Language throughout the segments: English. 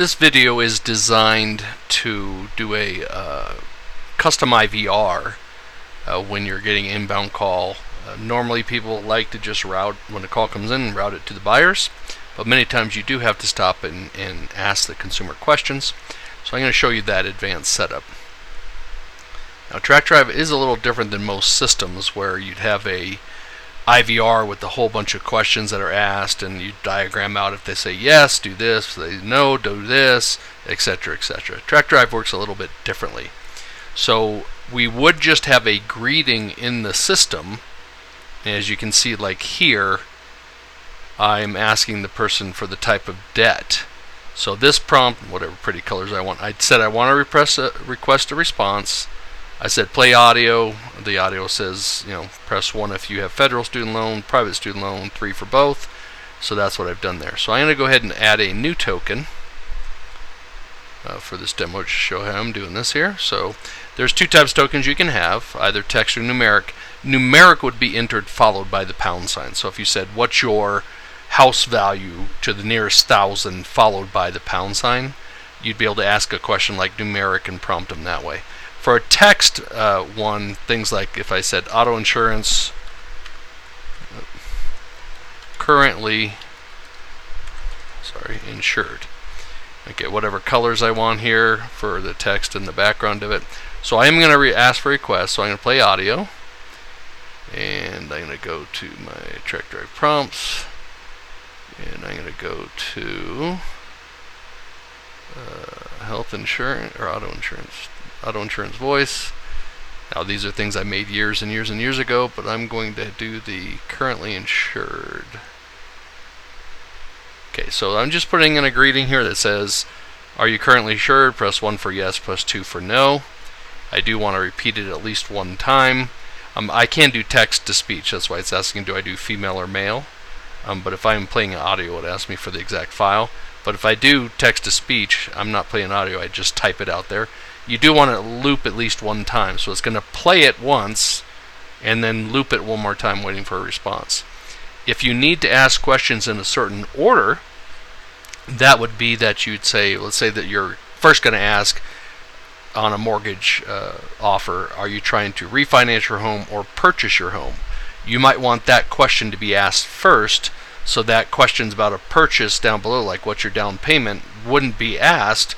This video is designed to do a custom IVR when you're getting an inbound call. Normally people like to just route, when a call comes in, route it to the buyers, but many times you do have to stop and ask the consumer questions. So I'm going to show you that advanced setup. Now TrackDrive is a little different than most systems where you'd have a IVR with a whole bunch of questions that are asked, and you diagram out if they say yes, do this, if they say no, do this, etc., etc. TrackDrive works a little bit differently. So we would just have a greeting in the system. As you can see, like here, I'm asking the person for the type of debt. So this prompt, whatever pretty colors I want, I said I want to request a response. I said play audio. The audio says, press 1 if you have federal student loan, private student loan, 3 for both. So that's what I've done there. So I'm going to go ahead and add a new token for this demo to show how I'm doing this here. So there's 2 types of tokens you can have, either text or numeric. Numeric would be entered followed by the pound sign. So if you said what's your house value to the nearest 1,000 followed by the pound sign, you'd be able to ask a question like numeric and prompt them that way. For a text one, things like if I said auto insurance currently insured. Okay, whatever colors I want here for the text and the background of it. So I am going to ask for requests. So I'm going to play audio, and I'm going to go to my TrackDrive prompts, and I'm going to go to health insurance or auto insurance voice. Now these are things I made years and years and years ago, but I'm going to do the currently insured. Okay, so I'm just putting in a greeting here that says, are you currently insured? Press 1 for yes, press 2 for no. I do want to repeat it at least 1 time. I can do text to speech, that's why it's asking do I do female or male. But if I'm playing audio, it asks me for the exact file. But if I do text to speech, I'm not playing audio, I just type it out there. You do want to loop at least 1 time, so it's going to play it once and then loop it 1 more time waiting for a response. If you need to ask questions in a certain order, that would be that you'd say, let's say that you're first going to ask on a mortgage offer, are you trying to refinance your home or purchase your home? You might want that question to be asked first, so that questions about a purchase down below, like what's your down payment, wouldn't be asked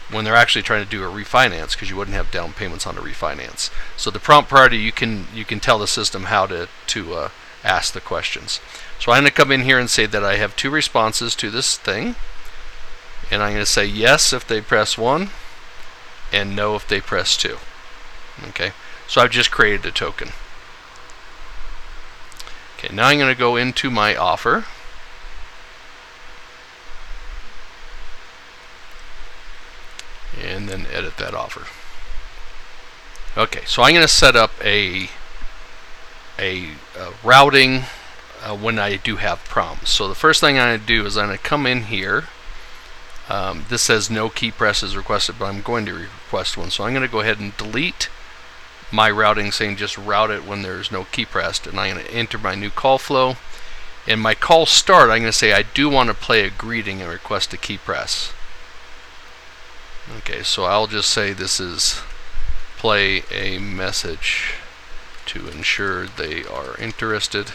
when they're actually trying to do a refinance, because you wouldn't have down payments on a refinance. So the prompt priority, you can tell the system how to ask the questions. So I'm going to come in here and say that I have 2 responses to this thing, and I'm going to say yes if they press 1 and no if they press 2. Okay, so I've just created a token. Okay, now I'm going to go into my offer, and then edit that offer. Okay, so I'm going to set up a routing when I do have prompts. So the first thing I'm going to do is I'm going to come in here. This says no key press is requested, but I'm going to request one. So I'm going to go ahead and delete my routing saying just route it when there's no key pressed, and I'm going to enter my new call flow. And my call start, I'm going to say I do want to play a greeting and request a key press. Okay, so I'll just say this is play a message to ensure they are interested.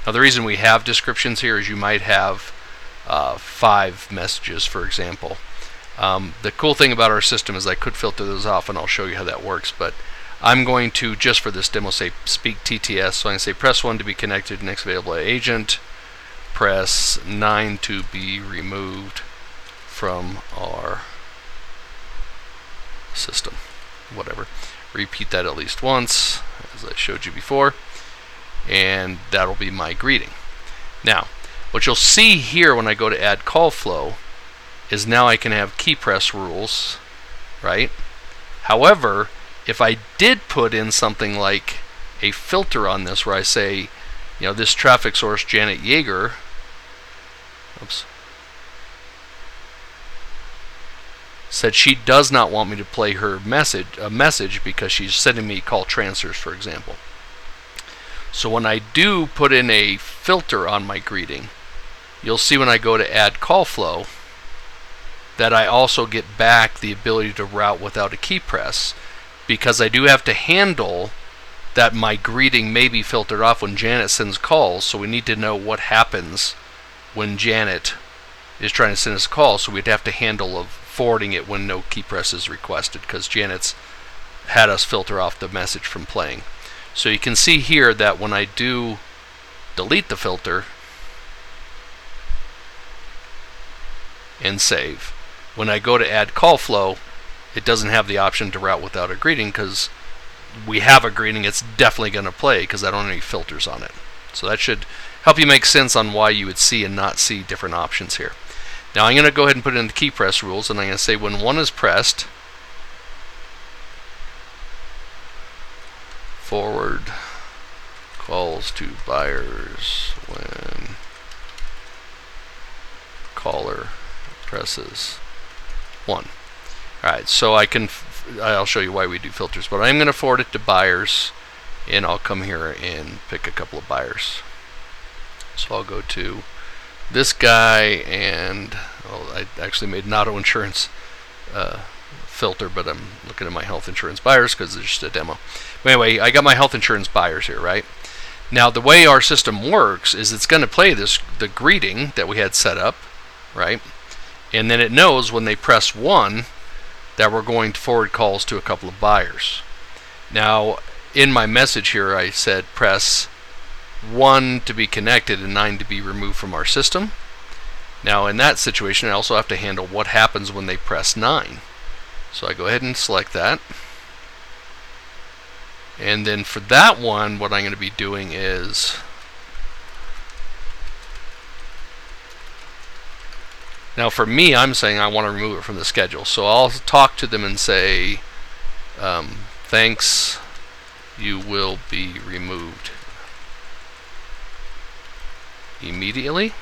Now the reason we have descriptions here is you might have 5 messages, for example. The cool thing about our system is I could filter those off, and I'll show you how that works, but I'm going to, just for this demo, say speak TTS. So I can say press 1 to be connected to next available agent, press 9 to be removed from our system, whatever. Repeat that at least once, as I showed you before, and that'll be my greeting. Now, what you'll see here when I go to add call flow is now I can have key press rules, right? However, if I did put in something like a filter on this where I say, this traffic source Janet Yeager, said she does not want me to play her message because she's sending me call transfers, for example. So when I do put in a filter on my greeting, you'll see when I go to add call flow, that I also get back the ability to route without a key press, because I do have to handle that my greeting may be filtered off when Janet sends calls, so we need to know what happens when Janet is trying to send us a call, so we'd have to handle of forwarding it when no key press is requested, because Janet's had us filter off the message from playing. So you can see here that when I do delete the filter and save, when I go to add call flow, it doesn't have the option to route without a greeting, because we have a greeting, it's definitely going to play because I don't have any filters on it. So that should help you make sense on why you would see and not see different options here. Now I'm going to go ahead and put in the key press rules, and I'm going to say when 1 is pressed, forward calls to buyers when caller presses 1. Alright, so I'll show you why we do filters, but I'm going to forward it to buyers, and I'll come here and pick a couple of buyers. So I'll go to this guy, and I actually made an auto insurance filter, but I'm looking at my health insurance buyers because it's just a demo. But anyway, I got my health insurance buyers here, right? Now the way our system works is it's going to play the greeting that we had set up, right? And then it knows when they press 1 that we're going to forward calls to a couple of buyers. Now in my message here I said press 1 to be connected and 9 to be removed from our system. Now in that situation I also have to handle what happens when they press 9. So I go ahead and select that. And then for that one, what I'm going to be doing is now for me, I'm saying I want to remove it from the schedule. So I'll talk to them and say, thanks, you will be removed immediately.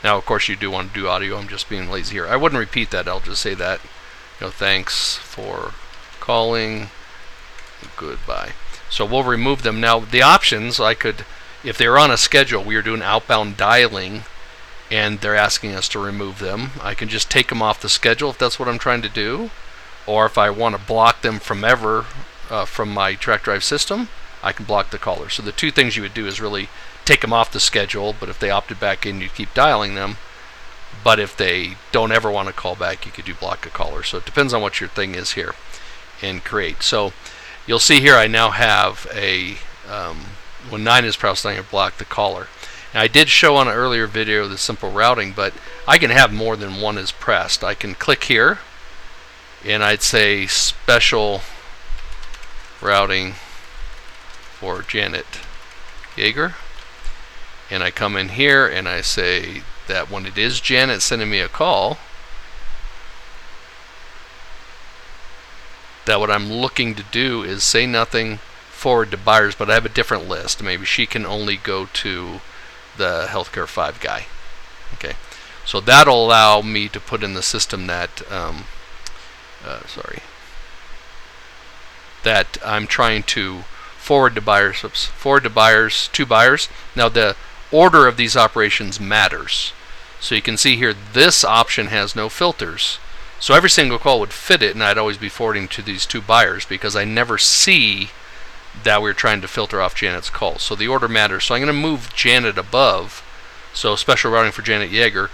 Now of course you do want to do audio, I'm just being lazy here. I wouldn't repeat that, I'll just say that, thanks for calling, goodbye. So we'll remove them. Now the options, I could, if they're on a schedule, we are doing outbound dialing and they're asking us to remove them, I can just take them off the schedule if that's what I'm trying to do. Or if I want to block them from my TrackDrive system, I can block the caller. So the two things you would do is really take them off the schedule, but if they opted back in, you keep dialing them. But if they don't ever want to call back, you could do block a caller. So it depends on what your thing is here, and create. So you'll see here I now have a when 9 is pressed, I'm going to block the caller. Now I did show on an earlier video the simple routing, but I can have more than 1 is pressed. I can click here and I'd say special routing for Janet Yeager, and I come in here and I say that when it is Janet sending me a call, that what I'm looking to do is say nothing, forward to buyers, but I have a different list. Maybe she can only go to the Healthcare 5 guy. Okay, so that'll allow me to put in the system that that I'm trying to forward to buyers. Oops, forward to buyers, to buyers. Now the order of these operations matters. So you can see here this option has no filters. So every single call would fit it, and I'd always be forwarding to these 2 buyers because I never see that we're trying to filter off Janet's calls. So the order matters. So I'm going to move Janet above. So special routing for Janet Yeager.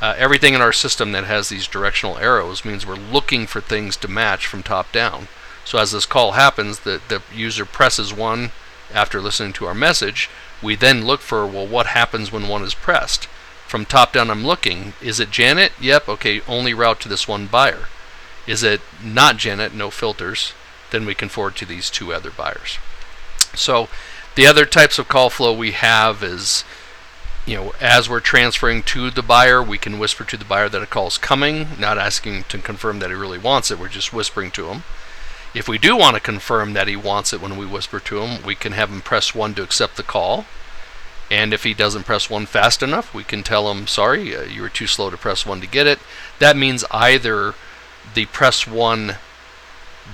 Everything in our system that has these directional arrows means we're looking for things to match from top down. So as this call happens, the user presses 1 after listening to our message. We then look for, well, what happens when 1 is pressed? From top down I'm looking, is it Janet? Yep, okay, only route to this 1 buyer. Is it not Janet, no filters? Then we can forward to these 2 other buyers. So the other types of call flow we have is, as we're transferring to the buyer, we can whisper to the buyer that a call is coming, not asking to confirm that he really wants it, we're just whispering to him. If we do want to confirm that he wants it when we whisper to him, we can have him press 1 to accept the call. And if he doesn't press 1 fast enough, we can tell him, sorry, you were too slow to press 1 to get it. That means either the press 1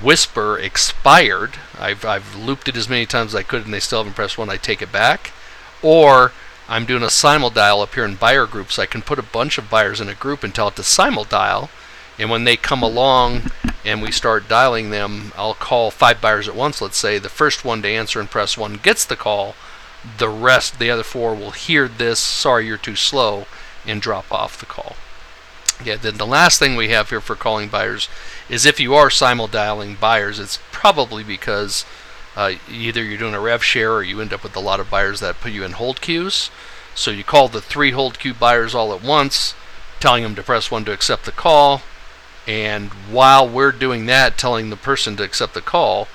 whisper expired, I've looped it as many times as I could and they still haven't pressed 1, I take it back, or I'm doing a simul-dial up here in buyer groups. I can put a bunch of buyers in a group and tell it to simul-dial, and when they come along and we start dialing them, I'll call 5 buyers at once, let's say. The first one to answer and press 1 gets the call. The rest, the other 4, will hear this, sorry you're too slow, and drop off the call. Yeah, then the last thing we have here for calling buyers is if you are simul-dialing buyers, it's probably because either you're doing a rev share or you end up with a lot of buyers that put you in hold queues. So you call the 3 hold queue buyers all at once, telling them to press 1 to accept the call, and while we're doing that, telling the person to accept the call,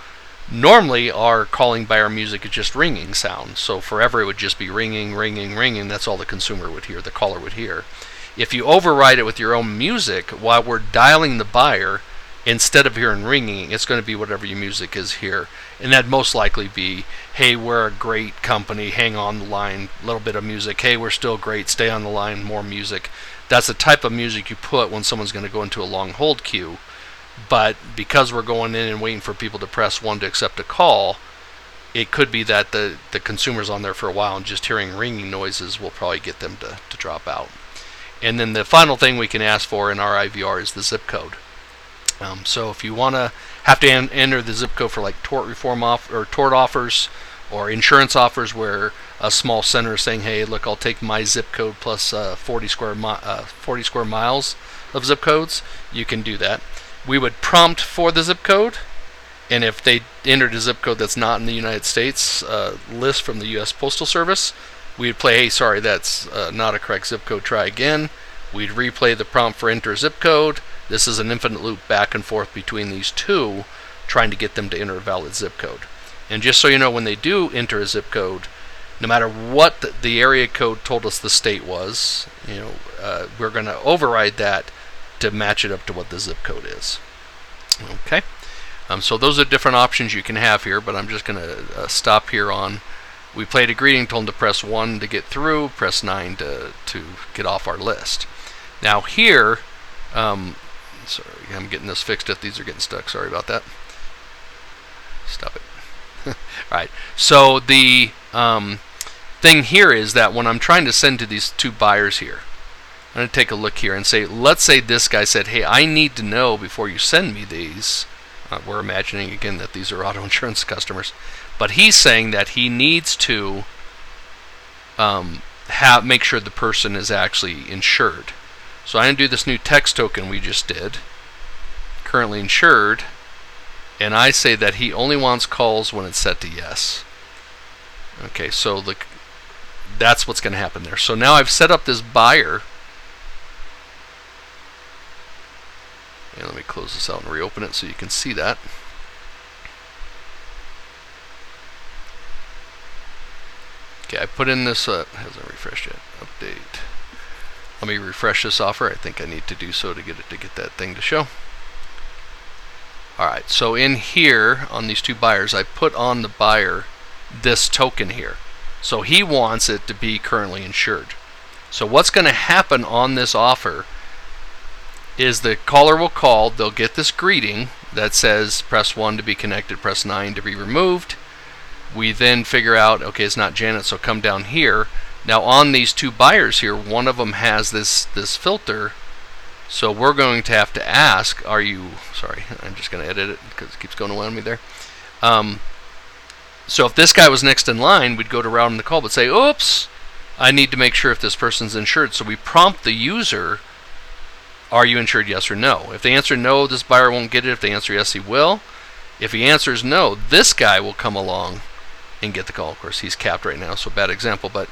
normally our calling buyer music is just ringing sound. So forever it would just be ringing, ringing, ringing. That's all the consumer would hear, the caller would hear. If you override it with your own music while we're dialing the buyer, instead of hearing ringing, it's going to be whatever your music is here. And that'd most likely be, hey, we're a great company, hang on the line, a little bit of music. Hey, we're still great, stay on the line, more music. That's the type of music you put when someone's going to go into a long hold queue. But because we're going in and waiting for people to press 1 to accept a call, it could be that the consumer's on there for a while and just hearing ringing noises will probably get them to drop out. And then the final thing we can ask for in our IVR is the zip code. So if you want to have to enter the zip code for like tort reform or tort offers or insurance offers where a small center is saying, hey, look, I'll take my zip code plus 40 square miles of zip codes, you can do that. We would prompt for the zip code, and if they entered a zip code that's not in the United States list from the U.S. Postal Service, we would play, hey, sorry, that's not a correct zip code, try again. We'd replay the prompt for enter zip code. This is an infinite loop back and forth between these two, trying to get them to enter a valid zip code. And just so you know, when they do enter a zip code, no matter what the area code told us the state was, we're going to override that to match it up to what the zip code is. Okay, so those are different options you can have here, but I'm just going to stop here on. We played a greeting, told them to press 1 to get through, press 9 to get off our list. Now here, sorry, I'm getting this fixed if these are getting stuck. Sorry about that. Stop it. All right. So the thing here is that when I'm trying to send to these 2 buyers here, I'm going to take a look here and say, let's say this guy said, hey, I need to know before you send me these. We're imagining again that these are auto insurance customers, but he's saying that he needs to make sure the person is actually insured. So I'm going to do this new text token we just did, currently insured, and I say that he only wants calls when it's set to yes. Okay, so that's what's going to happen there. So now I've set up this buyer. And let me close this out and reopen it so you can see that. Okay, I put in this, hasn't refreshed yet, update. Let me refresh this offer. I think I need to do so to get that thing to show. Alright, so in here, on these 2 buyers, I put on the buyer this token here. So he wants it to be currently insured. So what's going to happen on this offer is the caller will call, they'll get this greeting that says press 1 to be connected, press 9 to be removed. We then figure out, okay, it's not Janet, so come down here. Now on these 2 buyers here, one of them has this filter, so we're going to have to ask, are you, sorry, I'm just going to edit it because it keeps going around me there. So if this guy was next in line, we'd go to routing the call but say, oops, I need to make sure if this person's insured. So we prompt the user, are you insured, yes or no? If they answer no, this buyer won't get it. If they answer yes, he will. If he answers no, this guy will come along and get the call. Of course, he's capped right now, so bad example, but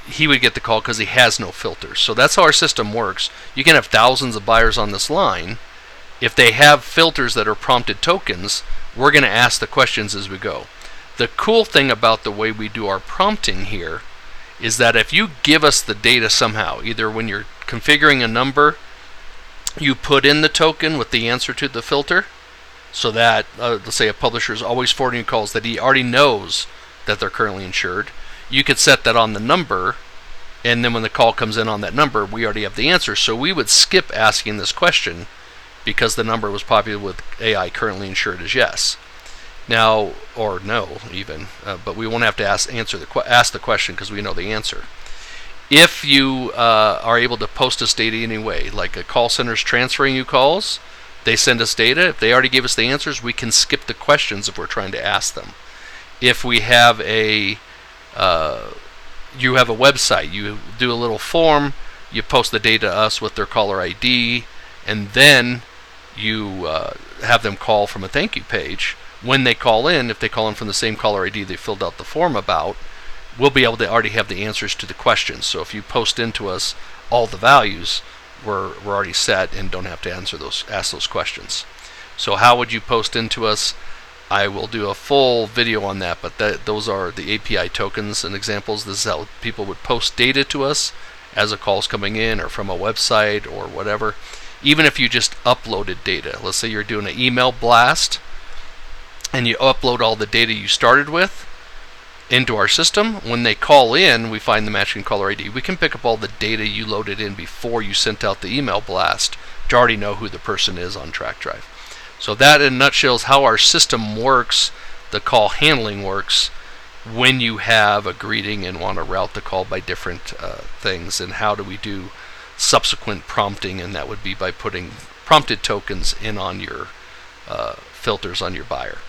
he would get the call because he has no filters. So that's how our system works. You can have thousands of buyers on this line. If they have filters that are prompted tokens, we're going to ask the questions as we go. The cool thing about the way we do our prompting here is that if you give us the data somehow, either when you're configuring a number, you put in the token with the answer to the filter, so that, let's say a publisher is always forwarding calls that he already knows that they're currently insured. You could set that on the number, and then when the call comes in on that number, we already have the answer. So we would skip asking this question because the number was populated with AI currently insured as yes. Now, or no, even, but we won't have to ask the question because we know the answer. If you are able to post us data anyway, like a call center's transferring you calls, they send us data. If they already gave us the answers, we can skip the questions if we're trying to ask them. If we have you have a website, you do a little form, you post the data to us with their caller ID, and then you have them call from a thank you page. When they call in, if they call in from the same caller ID they filled out the form about, we'll be able to already have the answers to the questions. So if you post into us all the values, we're already set and don't have to ask those questions. So how would you post into us? I will do a full video on that, but those are the API tokens and examples. This is how people would post data to us as a call's coming in or from a website or whatever. Even if you just uploaded data, let's say you're doing an email blast and you upload all the data you started with into our system. When they call in, we find the matching caller ID. We can pick up all the data you loaded in before you sent out the email blast to already know who the person is on TrackDrive. So that in a nutshell is how our system works, the call handling works when you have a greeting and want to route the call by different things. And how do we do subsequent prompting, and that would be by putting prompted tokens in on your filters on your buyer.